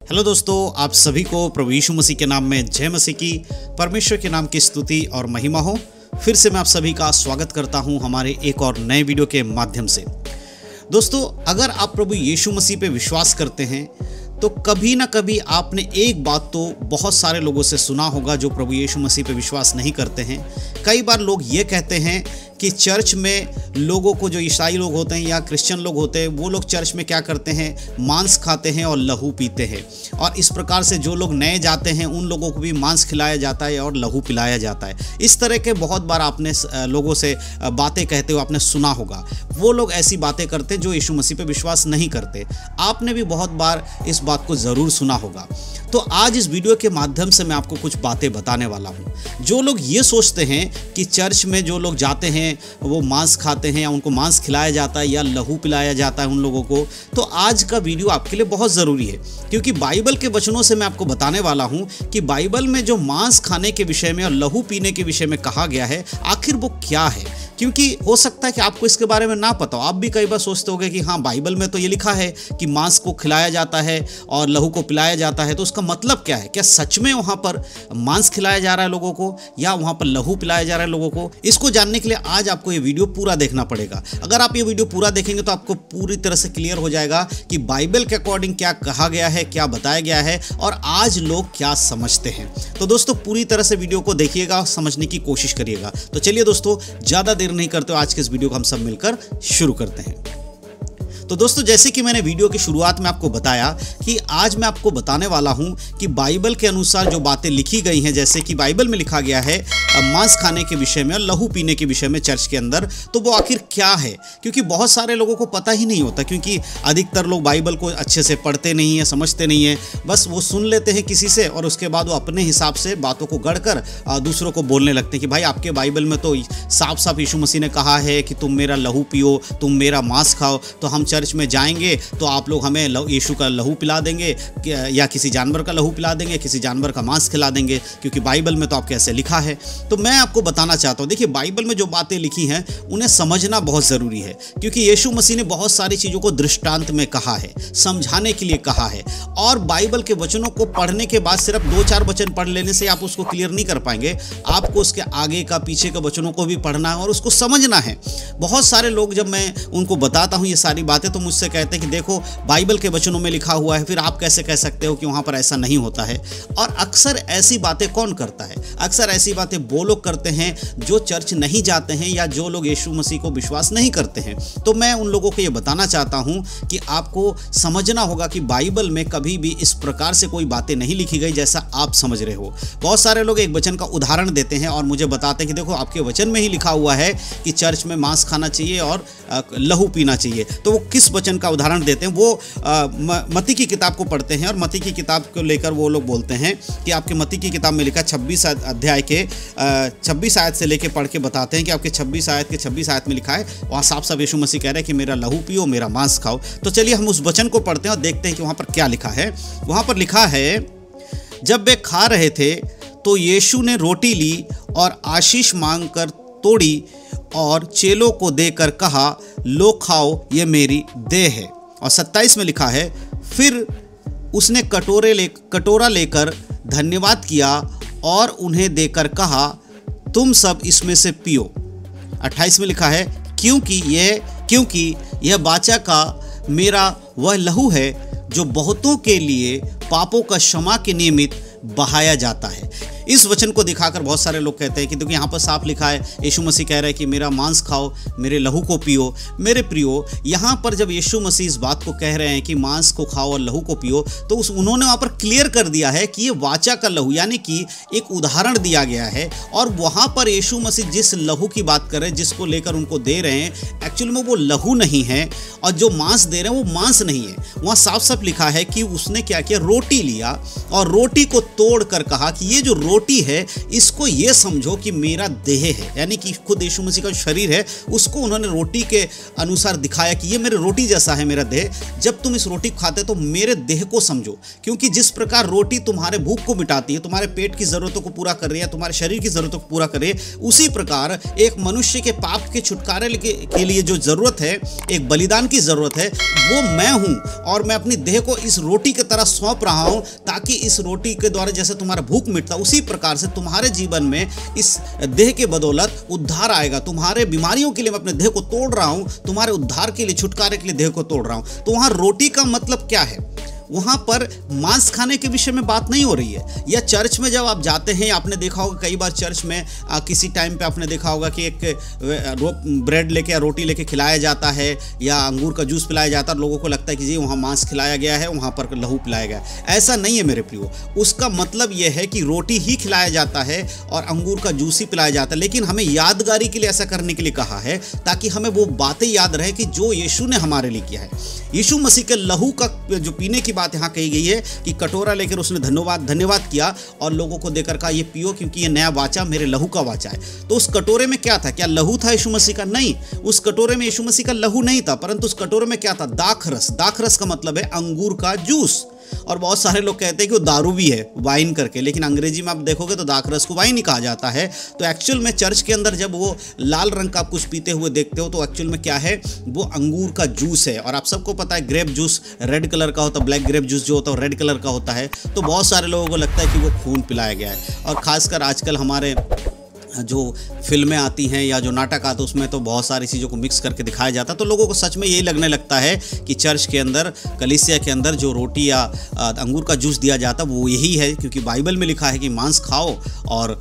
Hello दोस्तों, आप सभी को प्रभु यीशु मसीह के नाम में जय मसीह की। परमेश्वर के नाम की स्तुति और महिमा हो। फिर से मैं आप सभी का स्वागत करता हूं हमारे एक और नए वीडियो के माध्यम से। दोस्तों, अगर आप प्रभु यीशु मसीह पे विश्वास करते हैं तो कभी ना कभी आपने एक बात तो बहुत सारे लोगों से सुना होगा जो प्रभु यीशु मसीह पे विश्वास नहीं करते हैं। कई बार लोग ये कहते हैं कि चर्च में लोगों को, जो ईसाई लोग होते हैं या क्रिश्चियन लोग होते हैं, वो लोग चर्च में क्या करते हैं, मांस खाते हैं और लहू पीते हैं। और इस प्रकार से जो लोग नए जाते हैं उन लोगों को भी मांस खिलाया जाता है और लहू पिलाया जाता है। इस तरह के बहुत बार आपने लोगों से बातें कहते हुए आपने सुना होगा। वो लोग ऐसी बातें करते हैं जो यीशु मसीह पे विश्वास नहीं करते। आपने भी बहुत बार इस बात को ज़रूर सुना होगा। तो आज इस वीडियो के माध्यम से मैं आपको कुछ बातें बताने वाला हूँ। जो लोग ये सोचते हैं कि चर्च में जो लोग जाते हैं वो मांस खाते हैं या उनको मांस खिलाया जाता है या लहू पिलाया जाता है उन लोगों को, तो आज का वीडियो आपके लिए बहुत ज़रूरी है। क्योंकि बाइबल के वचनों से मैं आपको बताने वाला हूँ कि बाइबल में जो मांस खाने के विषय में और लहू पीने के विषय में कहा गया है, आखिर वो क्या है। क्योंकि हो सकता है कि आपको इसके बारे में ना पता हो। आप भी कई बार सोचते होंगे कि हाँ, बाइबल में तो ये लिखा है कि मांस को खिलाया जाता है और लहू को पिलाया जाता है, तो उसका मतलब क्या है? क्या सच में वहाँ पर मांस खिलाया जा रहा है लोगों को या वहाँ पर लहू पिलाया जा रहा है लोगों को? इसको जानने के लिए आज आपको ये वीडियो पूरा देखना पड़ेगा। अगर आप ये वीडियो पूरा देखेंगे तो आपको पूरी तरह से क्लियर हो जाएगा कि बाइबल के अकॉर्डिंग क्या कहा गया है, क्या बताया गया है और आज लोग क्या समझते हैं। तो दोस्तों, पूरी तरह से वीडियो को देखिएगा, समझने की कोशिश करिएगा। तो चलिए दोस्तों, ज़्यादा देर नहीं करते हो, आज के इस वीडियो को हम सब मिलकर शुरू करते हैं। तो दोस्तों, जैसे कि मैंने वीडियो की शुरुआत में आपको बताया कि आज मैं आपको बताने वाला हूं कि बाइबल के अनुसार जो बातें लिखी गई हैं, जैसे कि बाइबल में लिखा गया है मांस खाने के विषय में और लहू पीने के विषय में चर्च के अंदर, तो वो आखिर क्या है। क्योंकि बहुत सारे लोगों को पता ही नहीं होता, क्योंकि अधिकतर लोग बाइबल को अच्छे से पढ़ते नहीं हैं, समझते नहीं हैं। बस वो सुन लेते हैं किसी से और उसके बाद वो अपने हिसाब से बातों को गढ़कर दूसरों को बोलने लगते हैं कि भाई, आपके बाइबल में तो साफ साफ यीशु मसीह ने कहा है कि तुम मेरा लहू पियो, तुम मेरा मांस खाओ, तो हम चर्च में जाएंगे तो आप लोग हमें यीशु का लहू पिला देंगे या किसी जानवर का लहू पिला देंगे, किसी जानवर का मांस खिला देंगे, क्योंकि बाइबल में तो आपके ऐसे लिखा है। तो मैं आपको बताना चाहता हूँ, देखिए, बाइबल में जो बातें लिखी हैं उन्हें समझना बहुत ज़रूरी है। क्योंकि यीशु मसीह ने बहुत सारी चीज़ों को दृष्टांत में कहा है, समझाने के लिए कहा है। और बाइबल के वचनों को पढ़ने के बाद सिर्फ 2-4 वचन पढ़ लेने से आप उसको क्लियर नहीं कर पाएंगे। आपको उसके आगे का, पीछे के वचनों को भी पढ़ना है और उसको समझना है। बहुत सारे लोग, जब मैं उनको बताता हूँ ये सारी बातें, तो मुझसे कहते हैं कि देखो, बाइबल के वचनों में लिखा हुआ है, फिर आप कैसे कह सकते हो कि वहाँ पर ऐसा नहीं होता है। और अक्सर ऐसी बातें कौन करता है? अक्सर ऐसी बातें वो लोग करते हैं जो चर्च नहीं जाते हैं या जो लोग यीशु मसीह को विश्वास नहीं करते हैं। तो मैं उन लोगों को ये बताना चाहता हूँ कि आपको समझना होगा कि बाइबल में कभी भी इस प्रकार से कोई बातें नहीं लिखी गई जैसा आप समझ रहे हो। बहुत सारे लोग एक वचन का उदाहरण देते हैं और मुझे बताते हैं कि देखो, आपके वचन में ही लिखा हुआ है कि चर्च में मांस खाना चाहिए और लहू पीना चाहिए। तो वो किस वचन का उदाहरण देते हैं? वो मत्ती की किताब को पढ़ते हैं और मत्ती की किताब को लेकर वो लोग बोलते हैं कि आपके मत्ती की किताब में लिखा 26 अध्याय के 26 आयत से लेके पढ़ के बताते हैं कि आपके 26 आयत के 26 आयत में लिखा है, वहाँ साफ साफ यीशु मसीह कह रहे हैं कि मेरा लहू पियो, मेरा मांस खाओ। तो चलिए हम उस वचन को पढ़ते हैं और देखते हैं कि वहाँ पर क्या लिखा है। वहाँ पर लिखा है, जब वे खा रहे थे तो यीशु ने रोटी ली और आशीष मांगकर तोड़ी और चेलों को देकर कहा, लो खाओ, ये मेरी देह है। और 27 में लिखा है, फिर उसने कटोरा लेकर धन्यवाद किया और उन्हें देकर कहा, तुम सब इसमें से पियो। 28 में लिखा है, क्योंकि यह वाचा का मेरा वह लहू है जो बहुतों के लिए पापों का क्षमा के निमित्त बहाया जाता है। इस वचन को दिखाकर बहुत सारे लोग कहते हैं कि देखो, यहाँ पर साफ लिखा है, यीशु मसीह कह रहे हैं कि मेरा मांस खाओ, मेरे लहू को पियो। मेरे प्रियो, यहाँ पर जब यीशु मसीह इस बात को कह रहे हैं कि मांस को खाओ और लहू को पियो, तो उन्होंने वहाँ पर क्लियर कर दिया है कि ये वाचा का लहू, यानी कि एक उदाहरण दिया गया है। और वहाँ पर यीशु मसीह जिस लहू की बात कर रहे हैं, जिसको लेकर उनको दे रहे हैं, एक्चुअली में वो लहू नहीं है और जो मांस दे रहे हैं वो मांस नहीं है। वहाँ साफ साफ लिखा है कि उसने क्या किया, रोटी लिया और रोटी को तोड़ कर कहा कि ये जो रोटी है इसको ये समझो कि मेरा देह है, यानी कि खुद यीशु मसीह का शरीर है उसको उन्होंने रोटी के अनुसार दिखाया कि ये मेरे रोटी जैसा है मेरा देह। जब तुम इस रोटी खाते तो मेरे देह को समझो, क्योंकि जिस प्रकार रोटी तुम्हारे भूख को मिटाती है, तुम्हारे पेट की जरूरतों को पूरा कर रही है, तुम्हारे शरीर की जरूरतों को पूरा कर रही है, उसी प्रकार एक मनुष्य के पाप के छुटकारे के लिए जो जरूरत है, एक बलिदान की जरूरत है, वो मैं हूं। और मैं अपनी देह को इस रोटी की तरह सौंप रहा हूं, ताकि इस रोटी के द्वारा जैसे तुम्हारा भूख मिटता उसी प्रकार से तुम्हारे जीवन में इस देह के बदौलत उद्धार आएगा। तुम्हारे बीमारियों के लिए मैं अपने देह को तोड़ रहा हूं, तुम्हारे उद्धार के लिए, छुटकारे के लिए देह को तोड़ रहा हूं। तो वहां रोटी का मतलब क्या है? वहाँ पर मांस खाने के विषय में बात नहीं हो रही है। या चर्च में जब आप जाते हैं, आपने देखा होगा कई बार चर्च में किसी टाइम पे आपने देखा होगा कि एक ब्रेड लेके या रोटी लेके खिलाया जाता है या अंगूर का जूस पिलाया जाता है। लोगों को लगता है कि जी वहाँ मांस खिलाया गया है, वहाँ पर लहू पिलाया गया है। ऐसा नहीं है मेरे प्रियो। उसका मतलब यह है कि रोटी ही खिलाया जाता है और अंगूर का जूस ही पिलाया जाता है, लेकिन हमें यादगारी के लिए ऐसा करने के लिए कहा है, ताकि हमें वो बातें याद रहे कि जो यीशु ने हमारे लिए किया है। यीशु मसीह के लहू का जो पीने की बात यहाँ कही गई है कि कटोरा लेकर उसने धन्यवाद किया और लोगों को देकर कहा ये पियो, क्योंकि ये नया वाचा मेरे लहू का वाचा है। तो उस कटोरे में क्या था? क्या लहू था यीशु मसीह का? नहीं, उस कटोरे में यीशु मसीह का लहू नहीं था, परंतु उस कटोरे में क्या था? दाखरस। दाखरस का मतलब है अंगूर का जूस। और बहुत सारे लोग कहते हैं कि वो दारू भी है, वाइन करके, लेकिन अंग्रेजी में आप देखोगे तो दाखरस को वाइन ही कहा जाता है। तो एक्चुअल में चर्च के अंदर जब वो लाल रंग का आप कुछ पीते हुए देखते हो तो एक्चुअल में क्या है? वो अंगूर का जूस है। और आप सबको पता है ग्रेप जूस रेड कलर का होता है, ब्लैक ग्रेप जूस जो होता है रेड कलर का होता है। तो बहुत सारे लोगों को लगता है कि वो खून पिलाया गया है। और खासकर आजकल हमारे जो फिल्में आती हैं या जो नाटक आते हैं उसमें तो बहुत सारी चीज़ों को मिक्स करके दिखाया जाता है। तो लोगों को सच में यही लगने लगता है कि चर्च के अंदर, कलीसिया के अंदर जो रोटी या अंगूर का जूस दिया जाता है वो यही है, क्योंकि बाइबल में लिखा है कि मांस खाओ और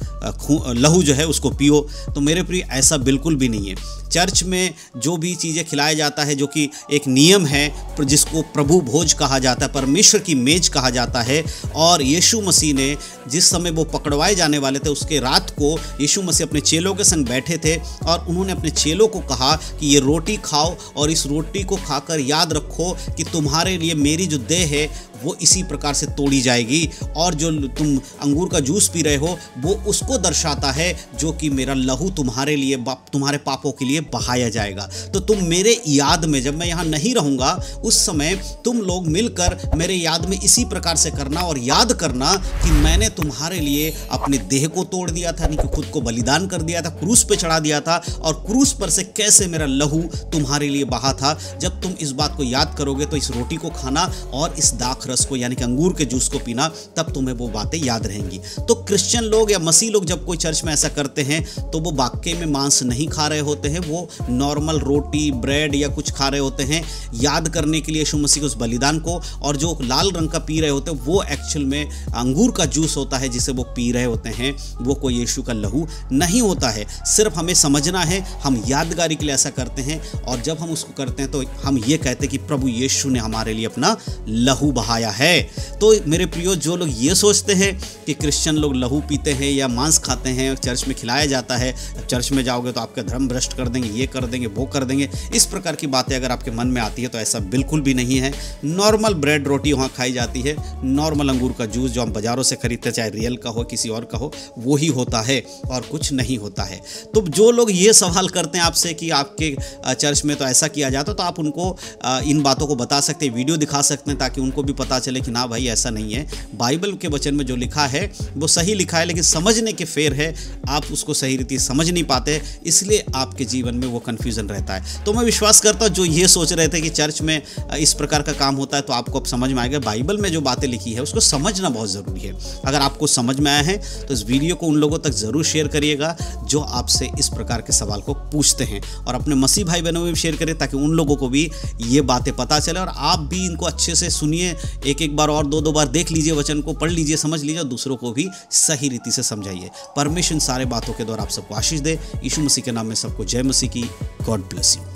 लहू जो है उसको पियो। तो मेरे प्रिय ऐसा बिल्कुल भी नहीं है। चर्च में जो भी चीज़ें खिलाया जाता है, जो कि एक नियम है जिसको प्रभु भोज कहा जाता है, परमेश्वर की मेज कहा जाता है। और यीशु मसीह ने जिस समय वो पकड़वाए जाने वाले थे उसके रात को यीशु मसीह अपने चेलों के संग बैठे थे और उन्होंने अपने चेलों को कहा कि ये रोटी खाओ और इस रोटी को खाकर याद रखो कि तुम्हारे लिए मेरी जो देह है वो इसी प्रकार से तोड़ी जाएगी। और जो तुम अंगूर का जूस पी रहे हो वो उसको दर्शाता है जो कि मेरा लहू तुम्हारे लिए, तुम्हारे पापों के लिए बहाया जाएगा। तो तुम मेरे याद में, जब मैं यहाँ नहीं रहूँगा उस समय तुम लोग मिलकर मेरे याद में इसी प्रकार से करना और याद करना कि मैंने तुम्हारे लिए अपने देह को तोड़ दिया था, यानी कि खुद को बलिदान कर दिया था, क्रूस पे चढ़ा दिया था, और क्रूस पर से कैसे मेरा लहू तुम्हारे लिए बहा था। जब तुम इस बात को याद करोगे तो इस रोटी को खाना और इस दाखरस को, यानी कि अंगूर के जूस को पीना, तब तुम्हें वो बातें याद रहेंगी। तो क्रिश्चियन लोग या मसीह लोग जब कोई चर्च में ऐसा करते हैं तो वो वाकई में मांस नहीं खा रहे होते हैं, वो नॉर्मल रोटी, ब्रेड या कुछ खा रहे होते हैं याद करने के लिए यीशु मसीह के उस बलिदान को। और जो लाल रंग का पी रहे होते हैं वो एक्चुअल में अंगूर का जूस होता है जिसे वो पी रहे होते हैं, वो कोई यीशु का लहू नहीं होता है। सिर्फ हमें समझना है, हम यादगारी के लिए ऐसा करते हैं, और जब हम उसको करते हैं तो हम ये कहते हैं कि प्रभु यीशु ने हमारे लिए अपना लहू बहाया है। तो मेरे प्रियो, जो लोग ये सोचते हैं कि क्रिश्चियन लोग लहू पीते हैं या मांस खाते हैं, चर्च में खिलाया जाता है, चर्च में जाओगे तो आपका धर्म भ्रष्ट कर देंगे, ये कर देंगे, वो कर देंगे, इस प्रकार की बातें अगर आपके मन में आती है तो ऐसा बिल्कुल भी नहीं है। नॉर्मल ब्रेड रोटी वहाँ खाई जाती है, नॉर्मल अंगूर का जूस जो हम बाज़ारों से खरीदते, चाहे रियल का हो किसी और का हो, वो ही होता है और कुछ नहीं होता है। तो जो लोग ये सवाल करते हैं आपसे कि आपके चर्च में तो ऐसा किया जाता, तो आप उनको इन बातों को बता सकते हैं, वीडियो दिखा सकते हैं, ताकि उनको भी पता चले कि ना भाई ऐसा नहीं है। बाइबल के वचन में जो लिखा है वो सही लिखा है, लेकिन समझने के फेर है, आप उसको सही रीति समझ नहीं पाते, इसलिए आपके जीवन में वो कन्फ्यूजन रहता है। तो मैं विश्वास करता हूँ जो ये सोच रहे थे कि चर्च में इस प्रकार का काम होता है, तो आपको अब समझ में आएगा बाइबल में जो बातें लिखी है उसको समझना बहुत ज़रूरी है। अगर आपको समझ में आया है तो इस वीडियो को उन लोगों तक ज़रूर शेयर करिएगा जो आपसे इस प्रकार के सवाल को पूछते हैं, और अपने मसीह भाई बहनों में भी शेयर करिए ताकि उन लोगों को भी ये बातें पता चले और आप भी इनको अच्छे से सुनिए, एक बार और दो बार देख लीजिए, वचन को पढ़ लीजिए, समझ लीजिए, और दूसरों को भी सही रीति से समझाइए। परमेश्वर सारे बातों के द्वारा आप सबको आशीष दे। यीशु मसीह के नाम में सबको जय मसीह की। God bless you.